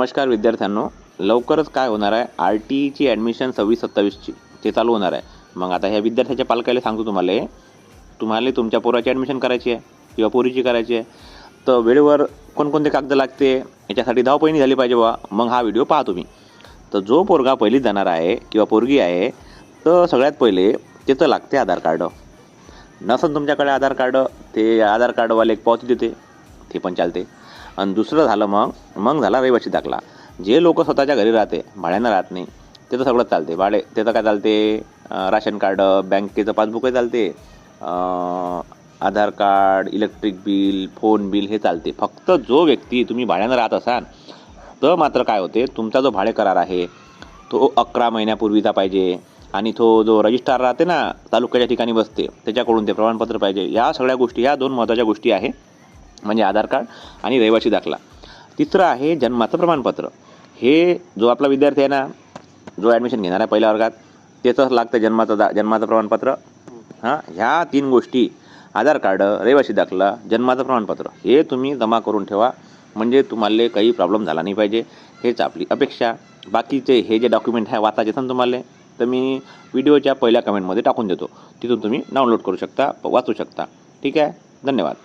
नमस्कार विद्यार्थ्यांनो, लवकरच काय होणार आहे, आर टी ईची ॲडमिशन 26-27ची ते चालू होणार आहे. मग आता ह्या विद्यार्थ्याच्या पालकाला सांगतो, तुम्हाला तुमच्या पोराची ॲडमिशन करायची आहे किंवा पोरीची करायची आहे, तर वेळेवर कोणकोणते कागद लागते याच्यासाठी धावपळी झाली पाहिजे बा. मग हा व्हिडिओ पहा तुम्ही. तर जो पोरगा पहिलीत जाणार आहे किंवा पोरगी आहे, तर सगळ्यात पहिले तिथं लागते आधार कार्ड. नसेल तुमच्याकडे आधार कार्ड, ते आधार कार्डवाले एक पावती देते, ते पण चालते. आणि दुसरं झालं मग झाला रहिवासी दाखला. जे लोक स्वतःच्या घरी राहते, भाड्यानं राहत नाही, ते तर सगळंच चालते. ते तर काय चालते, राशन कार्ड, बँकेचं पासबुकही चालते, Aadhaar card, electric bill, phone bill हे चालते. फक्त जो व्यक्ती तुम्ही भाड्यानं राहत असाल तर मात्र काय होते, तुमचा जो भाडे करार आहे तो 11 महिन्यापूर्वीचा पाहिजे. आणि तो जो रजिस्ट्रार राहते ना, तालुक्याच्या ठिकाणी बसते, त्याच्याकडून ते प्रमाणपत्र पाहिजे. या सगळ्या गोष्टी, ह्या 2 महत्त्वाच्या गोष्टी आहे, म्हणजे आधार कार्ड आणि रहिवासी दाखला. तिसरं आहे जन्माचं प्रमाणपत्र. हे जो आपला विद्यार्थी आहे ना, जो ॲडमिशन घेणार आहे पहिल्या वर्गात, त्याचंच लागतं जन्माचं प्रमाणपत्र. ह्या 3 गोष्टी, आधार कार्ड, रहिवासी दाखला, जन्माचं प्रमाणपत्र, हे तुम्ही जमा करून ठेवा, म्हणजे तुम्हाला काही प्रॉब्लेम झाला नाही पाहिजे. हेच आपली अपेक्षा. बाकीचे हे जे डॉक्युमेंट आहे वाचायचे असेल तुम्हाला, तर मी व्हिडिओच्या पहिल्या कमेंटमध्ये टाकून देतो, तिथून तुम्ही डाउनलोड करू शकता, वाचू शकता. ठीक आहे, धन्यवाद.